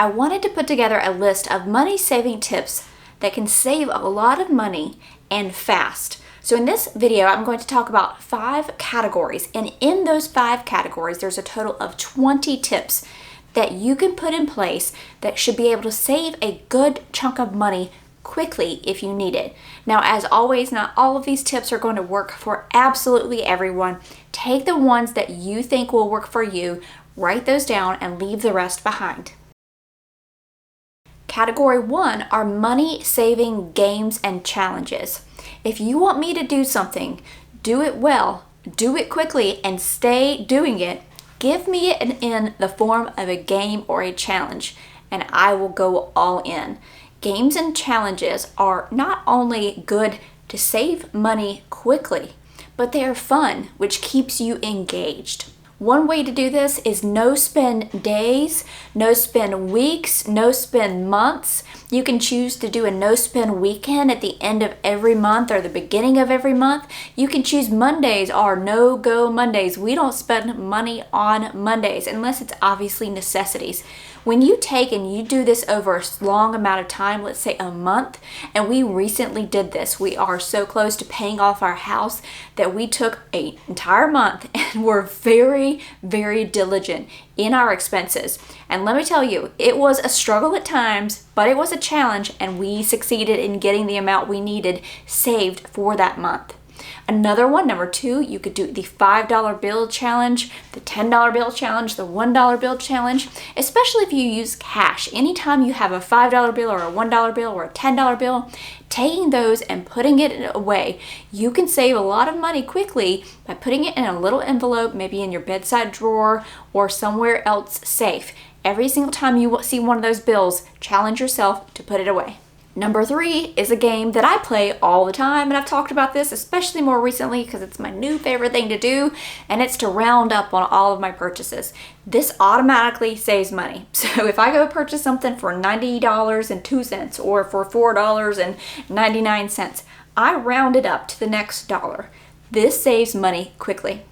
I wanted to put together a list of money saving tips that can save a lot of money and fast. So in this video, I'm going to talk about 5 categories, and in those 5 categories, there's a total of 20 tips that you can put in place that should be able to save a good chunk of money quickly if you need it. Now, as always, not all of these tips are going to work for absolutely everyone. Take the ones that you think will work for you, write those down, and leave the rest behind. Category 1 are money saving games and challenges. If you want me to do something, do it well, do it quickly, and stay doing it, give me it in the form of a game or a challenge, and I will go all in. Games and challenges are not only good to save money quickly, but they are fun, which keeps you engaged. One way to do this is no spend days, no spend weeks, no spend months. You can choose to do a no spend weekend at the end of every month or the beginning of every month. You can choose Mondays or no go Mondays. We don't spend money on Mondays unless it's obviously necessities. When you take and you do this over a long amount of time, let's say a month, and we recently did this, we are so close to paying off our house that we took an entire month and were very, very diligent in our expenses. And let me tell you, it was a struggle at times, but it was a challenge, and we succeeded in getting the amount we needed saved for that month. Another one, number 2, you could do the $5 bill challenge, the $10 bill challenge, the $1 bill challenge, especially if you use cash. Anytime you have a $5 bill or a $1 bill or a $10 bill, taking those and putting it away, you can save a lot of money quickly by putting it in a little envelope, maybe in your bedside drawer or somewhere else safe. Every single time you see one of those bills, challenge yourself to put it away. Number 3 is a game that I play all the time, and I've talked about this especially more recently because it's my new favorite thing to do, and it's to round up on all of my purchases. This automatically saves money. So if I go purchase something for $90.02 or for $4.99, I round it up to the next dollar. This saves money quickly.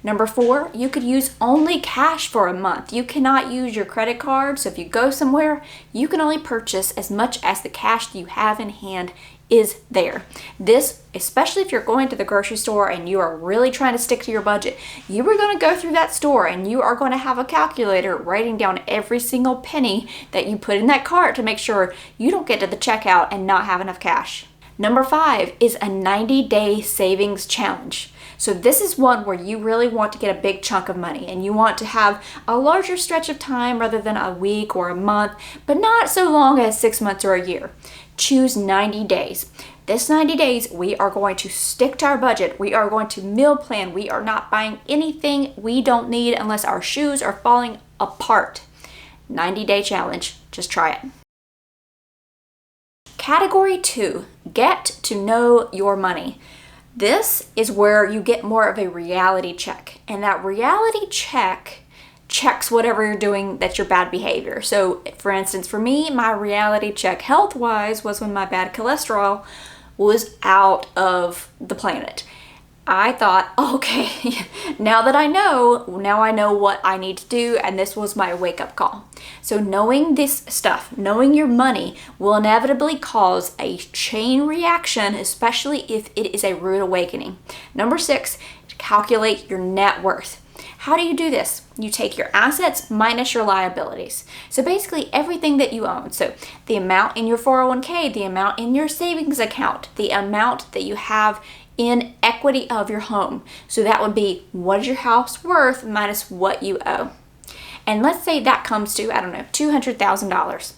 Number 4, you could use only cash for a month. You cannot use your credit card, so if you go somewhere, you can only purchase as much as the cash that you have in hand is there. This, especially if you're going to the grocery store and you are really trying to stick to your budget, you are going to go through that store and you are going to have a calculator writing down every single penny that you put in that cart to make sure you don't get to the checkout and not have enough cash. Number 5 is a 90-day savings challenge. So this is one where you really want to get a big chunk of money and you want to have a larger stretch of time rather than a week or a month, but not so long as 6 months or a year. Choose 90 days. This 90 days, we are going to stick to our budget. We are going to meal plan. We are not buying anything we don't need unless our shoes are falling apart. 90-day challenge. Just try it. Category 2, get to know your money. This is where you get more of a reality check, and that reality check checks whatever you're doing that's your bad behavior. So for instance, for me, my reality check health-wise was when my bad cholesterol was out of the planet. I thought, okay, now I know what I need to do, and this was my wake-up call. So knowing this stuff, knowing your money, will inevitably cause a chain reaction, especially if it is a rude awakening. Number 6, calculate your net worth. How do you do this? You take your assets minus your liabilities. So basically everything that you own. So the amount in your 401k, the amount in your savings account, the amount that you have in equity of your home. So that would be, what is your house worth minus what you owe? And let's say that comes to, $200,000.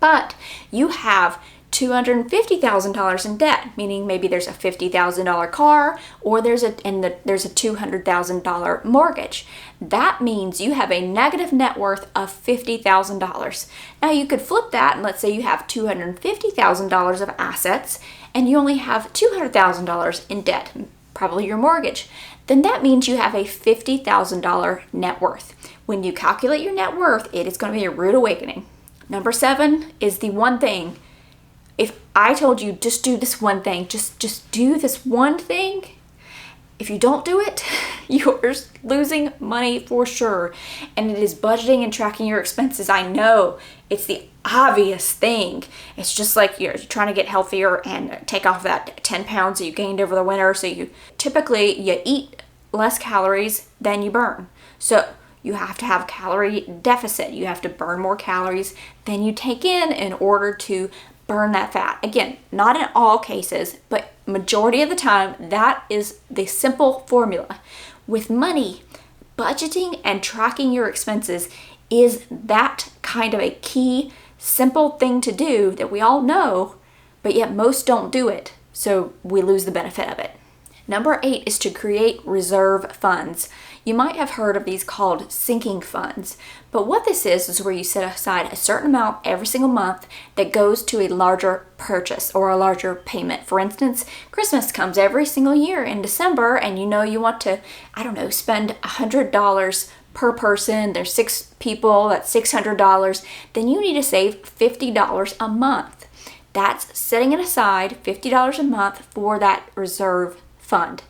But you have $250,000 in debt, meaning maybe there's a $50,000 car or there's a $200,000 mortgage. That means you have a negative net worth of $50,000. Now you could flip that, and let's say you have $250,000 of assets and you only have $200,000 in debt, probably your mortgage. Then that means you have a $50,000 net worth. When you calculate your net worth, it is going to be a rude awakening. Number 7 is the one thing. If I told you just do this one thing, just do this one thing, If you don't do it, you're losing money for sure. And it is budgeting and tracking your expenses. I know it's the obvious thing. It's just like you're trying to get healthier and take off that 10 pounds that you gained over the winter. So you eat less calories than you burn. So you have to have calorie deficit. You have to burn more calories than you take in order to burn that fat. Again, not in all cases, but majority of the time, that is the simple formula. With money, budgeting and tracking your expenses is that kind of a key, simple thing to do that we all know, but yet most don't do it. So we lose the benefit of it. Number 8 is to create reserve funds. You might have heard of these called sinking funds, but what this is where you set aside a certain amount every single month that goes to a larger purchase or a larger payment. For instance, Christmas comes every single year in December, and you know you want to, spend $100 per person. There's 6 people, that's $600. Then you need to save $50 a month. That's setting it aside, $50 a month for that reserve fund.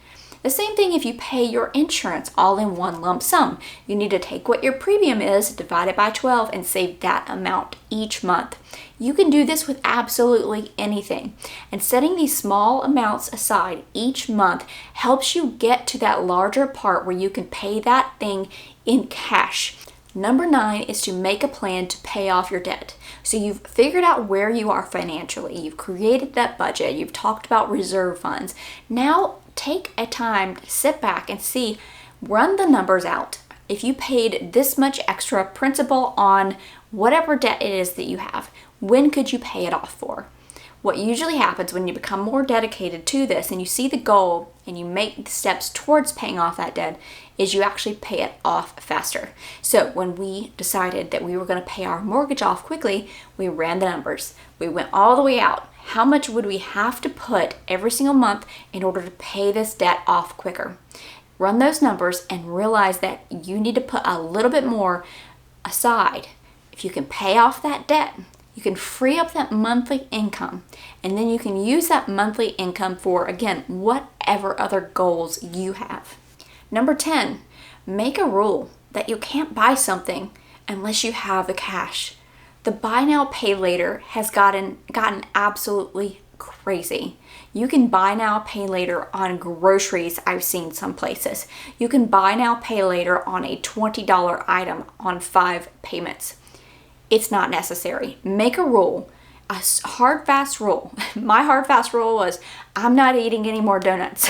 The same thing if you pay your insurance all in one lump sum. You need to take what your premium is, divide it by 12, and save that amount each month. You can do this with absolutely anything. And setting these small amounts aside each month helps you get to that larger part where you can pay that thing in cash. Number 9 is to make a plan to pay off your debt. So you've figured out where you are financially. You've created that budget. You've talked about reserve funds. Now take a time to sit back and run the numbers out. If you paid this much extra principal on whatever debt it is that you have, when could you pay it off for? What usually happens when you become more dedicated to this and you see the goal and you make the steps towards paying off that debt is you actually pay it off faster. So when we decided that we were going to pay our mortgage off quickly, we ran the numbers. We went all the way out. How much would we have to put every single month in order to pay this debt off quicker? Run those numbers and realize that you need to put a little bit more aside. If you can pay off that debt, you can free up that monthly income, and then you can use that monthly income for, again, whatever other goals you have. Number 10, make a rule that you can't buy something unless you have the cash. The buy now, pay later has gotten absolutely crazy. You can buy now, pay later on groceries. I've seen some places. You can buy now, pay later on a $20 item on 5 payments. It's not necessary. Make a rule, a hard, fast rule. My hard, fast rule was I'm not eating any more donuts.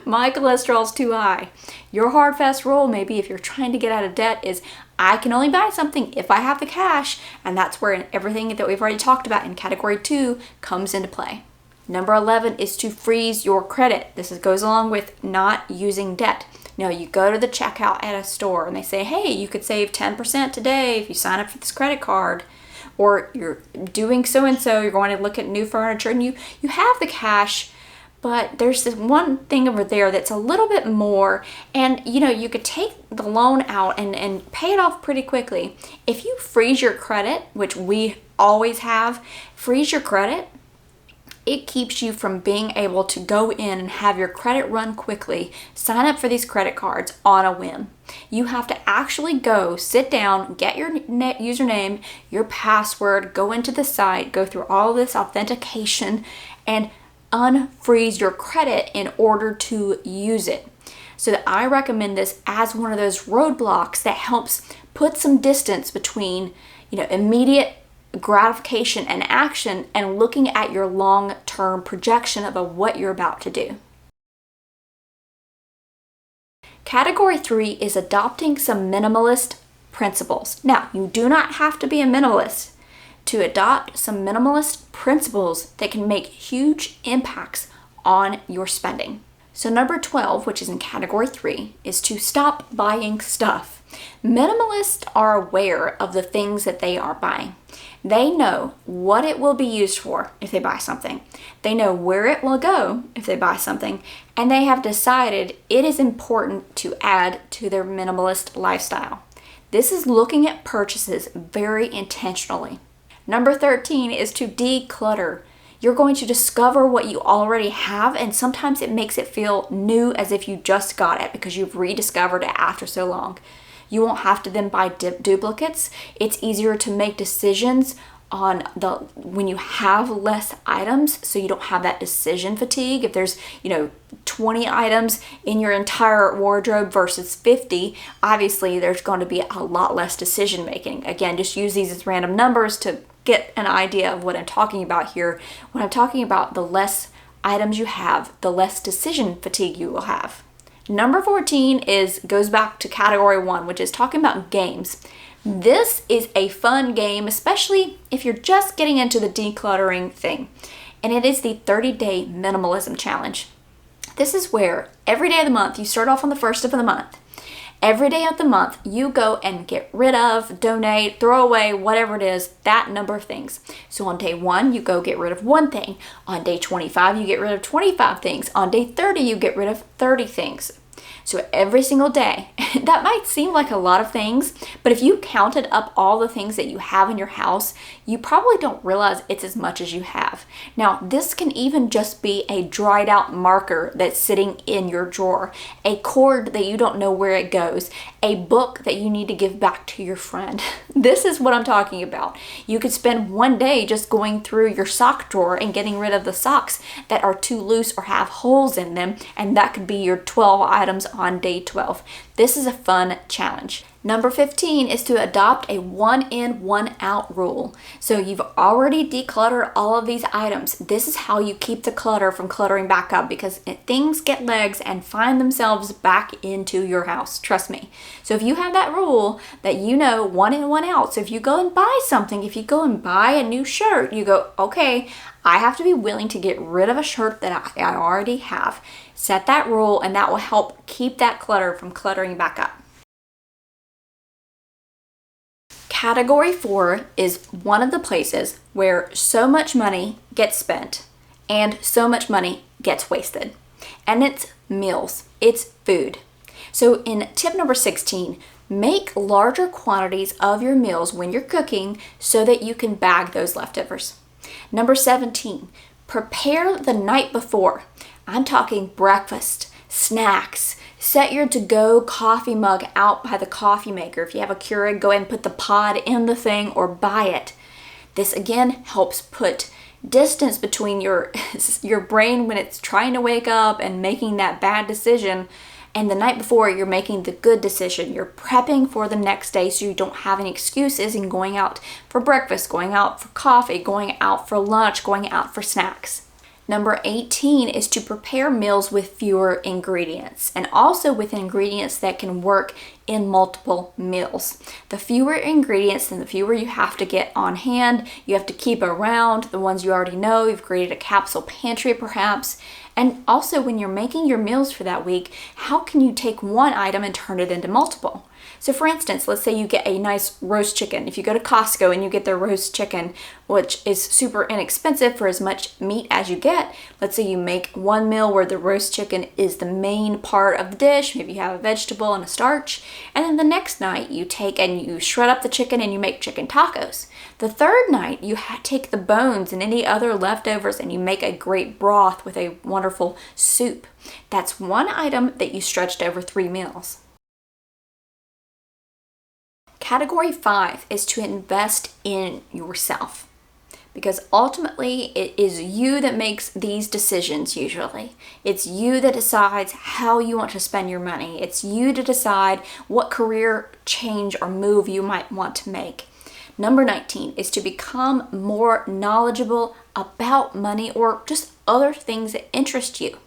My cholesterol's too high. Your hard, fast rule, maybe if you're trying to get out of debt, is I can only buy something if I have the cash, and that's where everything that we've already talked about in category 2 comes into play. Number 11 is to freeze your credit. This goes along with not using debt. You go to the checkout at a store and they say, hey, you could save 10% today if you sign up for this credit card. Or you're doing so-and-so, you're going to look at new furniture, and you have the cash, but there's this one thing over there that's a little bit more, and you could take the loan out and pay it off pretty quickly. If you freeze your credit, which we always have, freeze your credit, it keeps you from being able to go in and have your credit run quickly, sign up for these credit cards on a whim. You have to actually go, sit down, get your username, your password, go into the site, go through all this authentication, and unfreeze your credit in order to use it. So that I recommend this as one of those roadblocks that helps put some distance between, immediate gratification and action and looking at your long-term projection of what you're about to do. Category 3 is adopting some minimalist principles. Now, you do not have to be a minimalist to adopt some minimalist principles that can make huge impacts on your spending. So number 12, which is in category 3, is to stop buying stuff. Minimalists are aware of the things that they are buying. They know what it will be used for if they buy something. They know where it will go if they buy something, and they have decided it is important to add to their minimalist lifestyle. This is looking at purchases very intentionally. Number 13 is to declutter. You're going to discover what you already have, and sometimes it makes it feel new, as if you just got it because you've rediscovered it after so long. You won't have to then buy duplicates. It's easier to make decisions when you have less items, so you don't have that decision fatigue. If there's 20 items in your entire wardrobe versus 50, obviously there's going to be a lot less decision making. Again, just use these as random numbers to get an idea of what I'm talking about here. When I'm talking about the less items you have, the less decision fatigue you will have. Number 14 goes back to category 1, which is talking about games. This is a fun game, especially if you're just getting into the decluttering thing. And it is the 30-day minimalism challenge. This is where every day of the month, you start off on the first of the month. Every day of the month, you go and get rid of, donate, throw away, whatever it is, that number of things. So on day 1, you go get rid of 1 thing. On day 25, you get rid of 25 things. On day 30, you get rid of 30 things. So every single day, that might seem like a lot of things, but if you counted up all the things that you have in your house, you probably don't realize it's as much as you have. Now, this can even just be a dried out marker that's sitting in your drawer, a cord that you don't know where it goes, a book that you need to give back to your friend. This is what I'm talking about. You could spend one day just going through your sock drawer and getting rid of the socks that are too loose or have holes in them, and that could be your 12 items on day 12. This is a fun challenge. Number 15 is to adopt a 1 in, 1 out rule. So you've already decluttered all of these items. This is how you keep the clutter from cluttering back up, because things get legs and find themselves back into your house. Trust me. So if you have that rule that 1 in, 1 out. So if you go and buy something, if you go and buy a new shirt, you go, okay, I have to be willing to get rid of a shirt that I already have. Set that rule, and that will help keep that clutter from cluttering back up. Category 4 is one of the places where so much money gets spent and so much money gets wasted. And it's meals. It's food. So in tip number 16, make larger quantities of your meals when you're cooking so that you can bag those leftovers. Number 17, prepare the night before. I'm talking breakfast, snacks. Set your to-go coffee mug out by the coffee maker. If you have a Keurig, go ahead and put the pod in the thing or buy it. This again helps put distance between your brain when it's trying to wake up and making that bad decision, and the night before you're making the good decision. You're prepping for the next day so you don't have any excuses in going out for breakfast, going out for coffee, going out for lunch, going out for snacks. Number 18 is to prepare meals with fewer ingredients, and also with ingredients that can work in multiple meals. The fewer ingredients, then the fewer you have to get on hand. You have to keep around the ones you already know. You've created a capsule pantry perhaps. And also when you're making your meals for that week, how can you take one item and turn it into multiple? So for instance, let's say you get a nice roast chicken. If you go to Costco and you get their roast chicken, which is super inexpensive for as much meat as you get, let's say you make one meal where the roast chicken is the main part of the dish, maybe you have a vegetable and a starch, and then the next night you take and you shred up the chicken and you make chicken tacos. The third night you take the bones and any other leftovers and you make a great broth with a wonderful soup. That's one item that you stretched over 3 meals. Category 5 is to invest in yourself, because ultimately it is you that makes these decisions usually. It's you that decides how you want to spend your money. It's you to decide what career change or move you might want to make. Number 19 is to become more knowledgeable about money or just other things that interest you.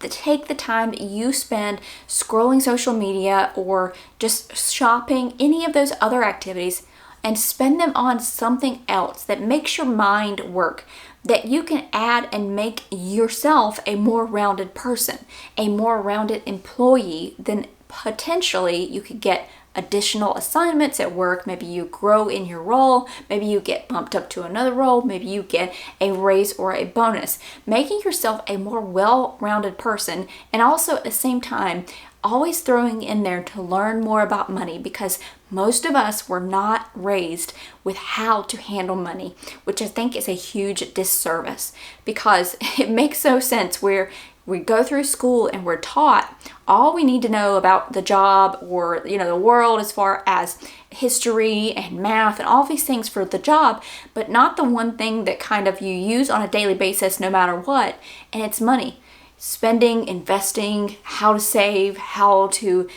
Take the time that you spend scrolling social media or just shopping, any of those other activities, and spend them on something else that makes your mind work, that you can add and make yourself a more rounded person, a more rounded employee. Then potentially you could get additional assignments at work. Maybe you grow in your role, maybe you get bumped up to another role, maybe you get a raise or a bonus. Making yourself a more well-rounded person, and also at the same time always throwing in there to learn more about money, because Most of us were not raised with how to handle money, which I think is a huge disservice, because it makes no sense where we go through school and we're taught all we need to know about the job or the world as far as history and math and all these things for the job, but not the one thing that kind of you use on a daily basis no matter what, and it's money. Spending, investing, how to save, how to,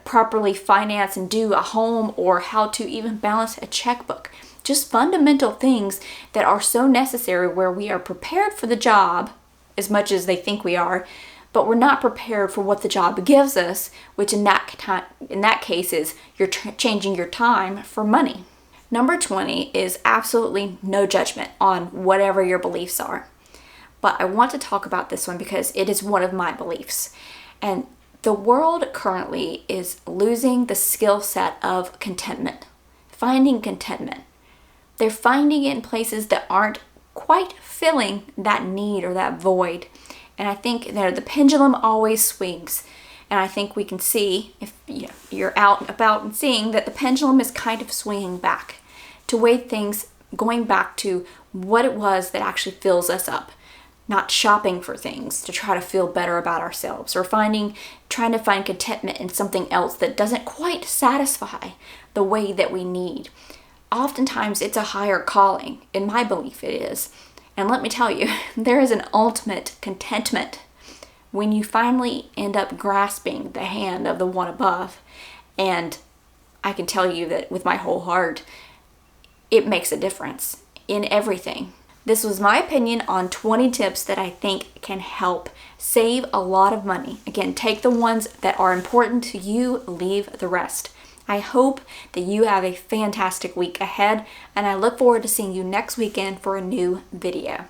properly finance and do a home, or how to even balance a checkbook. Just fundamental things that are so necessary, where we are prepared for the job as much as they think we are, but we're not prepared for what the job gives us, which in that case is you're changing your time for money. Number 20 is absolutely no judgment on whatever your beliefs are. But I want to talk about this one because it is one of my beliefs. And the world currently is losing the skill set of contentment, finding contentment. They're finding it in places that aren't quite filling that need or that void. And I think the pendulum always swings. And I think we can see, if you're out and about and seeing, that the pendulum is kind of swinging back to way things, going back to what it was that actually fills us up. Not shopping for things to try to feel better about ourselves, or trying to find contentment in something else that doesn't quite satisfy the way that we need. Oftentimes it's a higher calling. In my belief, it is. And let me tell you, there is an ultimate contentment when you finally end up grasping the hand of the one above. And I can tell you that with my whole heart, it makes a difference in everything. This was my opinion on 20 tips that I think can help save a lot of money. Again, take the ones that are important to you, leave the rest. I hope that you have a fantastic week ahead, and I look forward to seeing you next weekend for a new video.